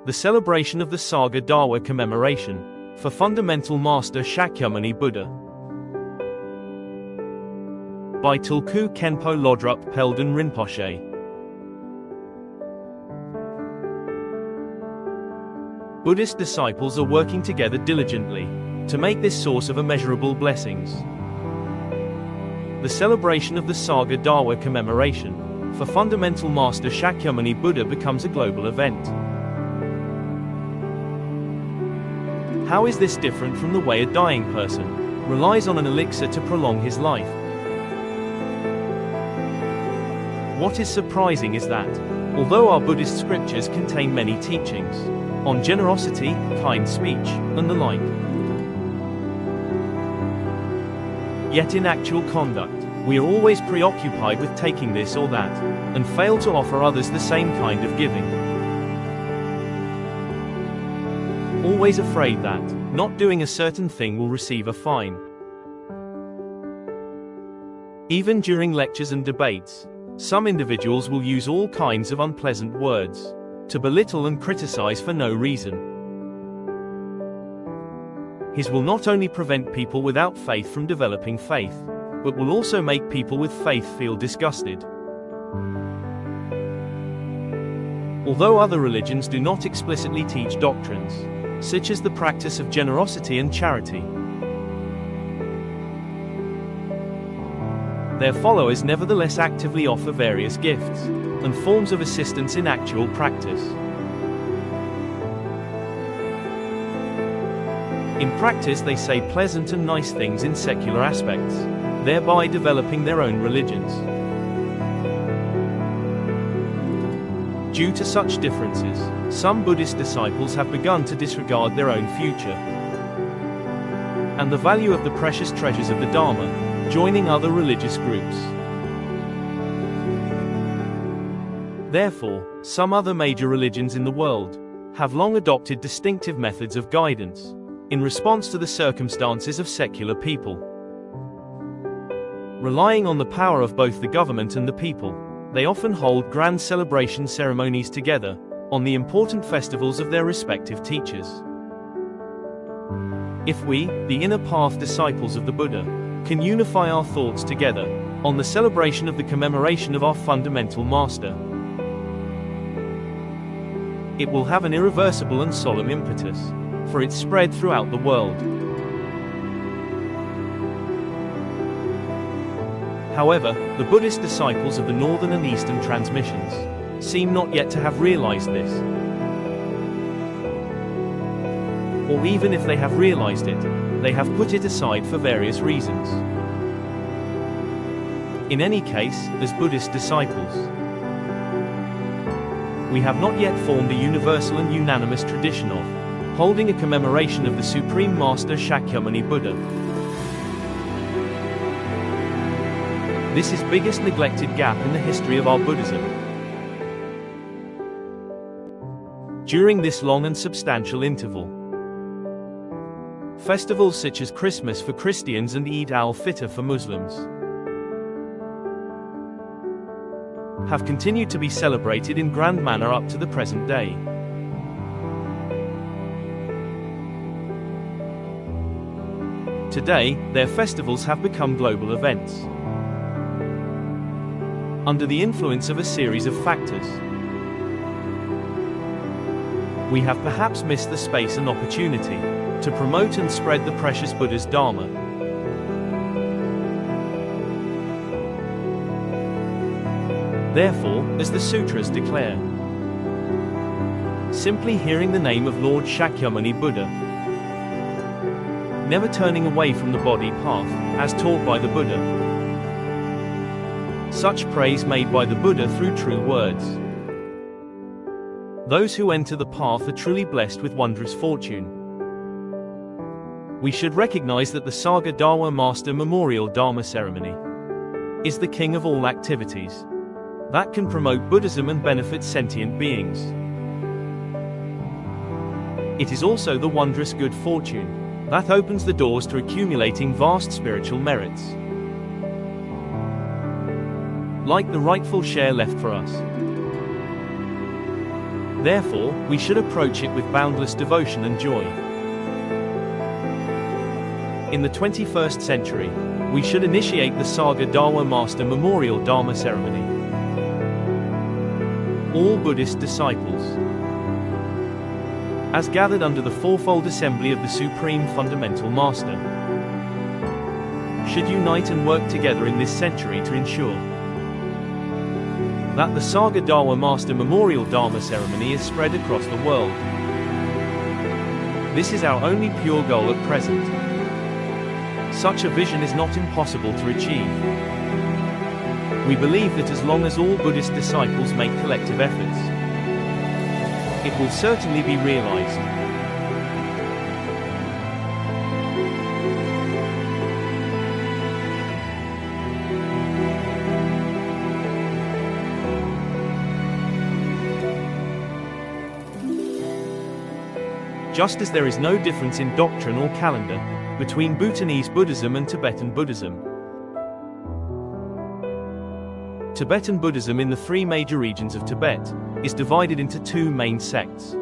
the celebration of the Saga Dharma commemoration, for Fundamental Master Shakyamuni Buddha. By Tulku Khenpo Lodrup Pelden Rinpoche. Buddhist disciples are working together diligently to make this source of immeasurable blessings. The celebration of the Saga Dharma commemoration, for Fundamental Master Shakyamuni Buddha becomes a global event. How is this different from the way a dying person relies on an elixir to prolong his life? What is surprising is that, although our Buddhist scriptures contain many teachings on generosity, kind speech, and the like, yet in actual conduct, we are always preoccupied with taking this or that, and fail to offer others the same kind of giving. Always afraid that not doing a certain thing will receive a fine. Even during lectures and debates, some individuals will use all kinds of unpleasant words to belittle and criticize for no reason. His will not only prevent people without faith from developing faith, but will also make people with faith feel disgusted. Although other religions do not explicitly teach doctrines, such as the practice of generosity and charity, their followers nevertheless actively offer various gifts and forms of assistance in actual practice. In practice, they say pleasant and nice things in secular aspects, thereby developing their own religions. Due to such differences, some Buddhist disciples have begun to disregard their own future and the value of the precious treasures of the Dharma, joining other religious groups. Therefore, some other major religions in the world have long adopted distinctive methods of guidance in response to the circumstances of secular people. Relying on the power of both the government and the people, they often hold grand celebration ceremonies together on the important festivals of their respective teachers. If we, the inner path disciples of the Buddha, can unify our thoughts together on the celebration of the commemoration of our fundamental master, it will have an irreversible and solemn impetus for its spread throughout the world. However, the Buddhist disciples of the Northern and Eastern transmissions seem not yet to have realized this. Or even if they have realized it, they have put it aside for various reasons. In any case, as Buddhist disciples, we have not yet formed a universal and unanimous tradition of holding a commemoration of the Supreme Master Shakyamuni Buddha. This is the biggest neglected gap in the history of our Buddhism. During this long and substantial interval, festivals such as Christmas for Christians and Eid al-Fitr for Muslims have continued to be celebrated in grand manner up to the present day. Today, their festivals have become global events under the influence of a series of factors. We have perhaps missed the space and opportunity to promote and spread the precious Buddha's Dharma. Therefore, as the sutras declare, simply hearing the name of Lord Shakyamuni Buddha, never turning away from the body path, as taught by the Buddha, such praise made by the Buddha through true words. Those who enter the path are truly blessed with wondrous fortune. We should recognize that the Saga Dharma Master Memorial Dharma Ceremony is the king of all activities that can promote Buddhism and benefit sentient beings. It is also the wondrous good fortune that opens the doors to accumulating vast spiritual merits, like the rightful share left for us. Therefore, we should approach it with boundless devotion and joy. In the 21st century, we should initiate the Saga Dharma Master Memorial Dharma Ceremony. All Buddhist disciples, as gathered under the fourfold assembly of the Supreme Fundamental Master, should unite and work together in this century to ensure that the Saga Dharma Master Memorial Dharma Ceremony is spread across the world. This is our only pure goal at present. Such a vision is not impossible to achieve. We believe that as long as all Buddhist disciples make collective efforts, it will certainly be realized. Just as there is no difference in doctrine or calendar between Bhutanese Buddhism and Tibetan Buddhism. Tibetan Buddhism in the three major regions of Tibet is divided into two main sects: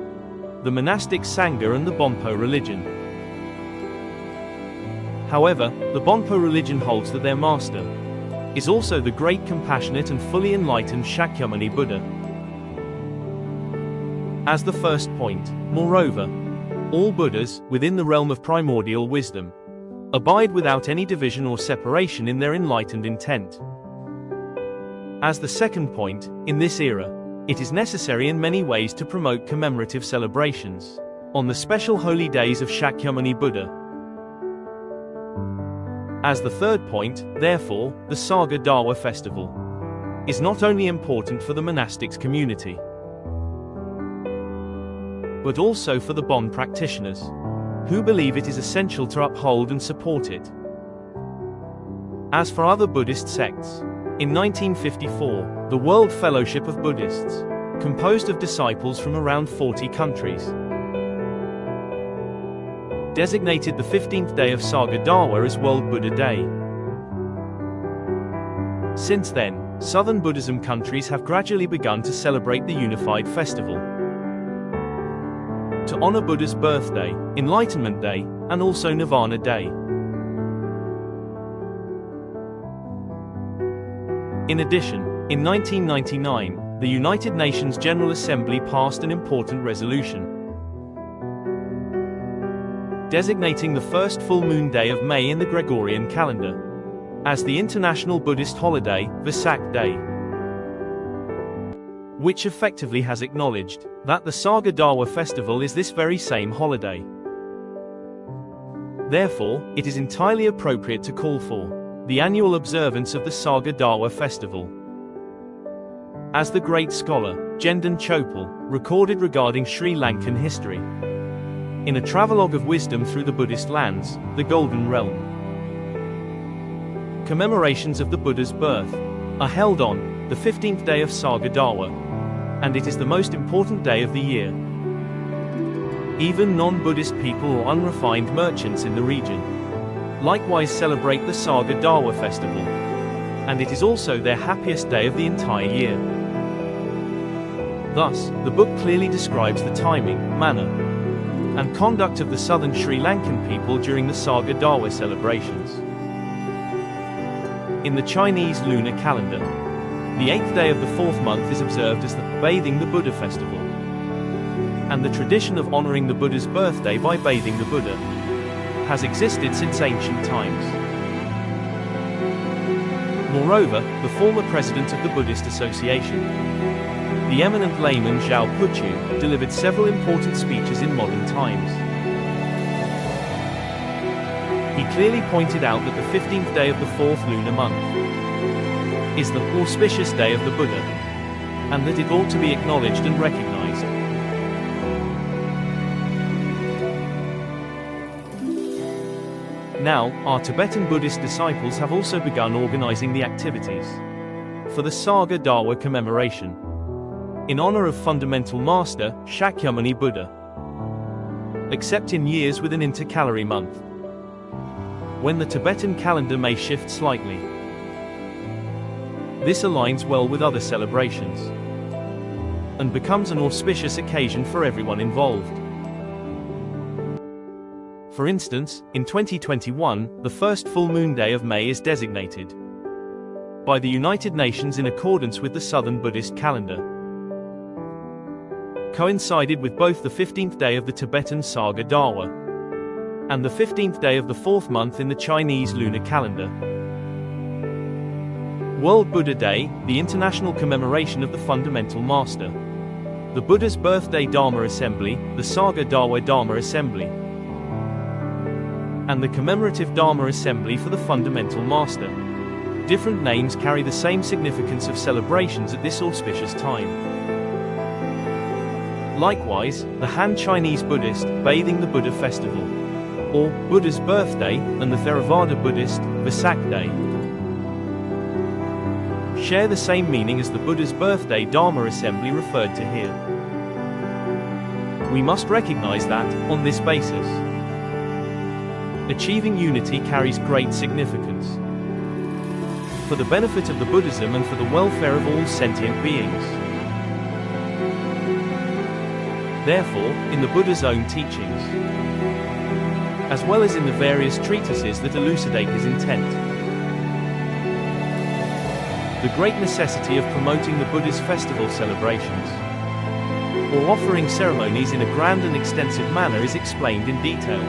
the monastic Sangha and the Bonpo religion. However, the Bonpo religion holds that their master is also the great compassionate and fully enlightened Shakyamuni Buddha. As the first point, moreover, all Buddhas, within the realm of primordial wisdom, abide without any division or separation in their enlightened intent. As the second point, in this era, it is necessary in many ways to promote commemorative celebrations on the special holy days of Shakyamuni Buddha. As the third point, therefore, the Saga Dawa festival is not only important for the monastics community, but also for the Bon practitioners, who believe it is essential to uphold and support it. As for other Buddhist sects, in 1954, the World Fellowship of Buddhists, composed of disciples from around 40 countries, designated the 15th day of Saga Dawa as World Buddha Day. Since then, Southern Buddhism countries have gradually begun to celebrate the unified festival to honor Buddha's birthday, Enlightenment Day, and also Nirvana Day. In addition, in 1999, the United Nations General Assembly passed an important resolution designating the first full moon day of May in the Gregorian calendar as the International Buddhist holiday, Vesak Day, which effectively has acknowledged that the Saga Dawa festival is this very same holiday. Therefore, it is entirely appropriate to call for the annual observance of the Saga Dawa festival. As the great scholar, Jendan Chopal, recorded regarding Sri Lankan history, in a travelogue of wisdom through the Buddhist lands, the Golden Realm, commemorations of the Buddha's birth are held on the 15th day of Saga Dawa, and it is the most important day of the year. Even non-Buddhist people or unrefined merchants in the region likewise celebrate the Saga Dawa festival, and it is also their happiest day of the entire year. Thus, the book clearly describes the timing, manner, and conduct of the southern Sri Lankan people during the Saga Dawa celebrations. In the Chinese lunar calendar, the 8th day of the 4th month is observed as the Bathing the Buddha festival, and the tradition of honoring the Buddha's birthday by bathing the Buddha has existed since ancient times. Moreover, the former president of the Buddhist Association, the eminent layman Zhao Puchu, delivered several important speeches in modern times. He clearly pointed out that the 15th day of the 4th lunar month is the auspicious day of the Buddha, and that it ought to be acknowledged and recognized. Now, our Tibetan Buddhist disciples have also begun organizing the activities for the Saga Dawa commemoration in honor of Fundamental Master, Shakyamuni Buddha, except in years with an intercalary month, when the Tibetan calendar may shift slightly. This aligns well with other celebrations. and becomes an auspicious occasion for everyone involved. For instance, in 2021, the first full moon day of May is designated by the United Nations in accordance with the Southern Buddhist calendar. Coincided with both the 15th day of the Tibetan Saga Dawa and the 15th day of the 4th month in the Chinese lunar calendar. World Buddha Day, the international commemoration of the Fundamental Master. The Buddha's Birthday Dharma Assembly, the Saga Dawa Dharma Assembly, and the Commemorative Dharma Assembly for the Fundamental Master. Different names carry the same significance of celebrations at this auspicious time. Likewise, the Han Chinese Buddhist Bathing the Buddha Festival, or Buddha's Birthday, and the Theravada Buddhist Vesak Day share the same meaning as the Buddha's Birthday Dharma Assembly referred to here. We must recognize that, on this basis, achieving unity carries great significance for the benefit of the Buddhism and for the welfare of all sentient beings. Therefore, in the Buddha's own teachings, as well as in the various treatises that elucidate his intent, the great necessity of promoting the Buddhist festival celebrations, or offering ceremonies in a grand and extensive manner, is explained in detail.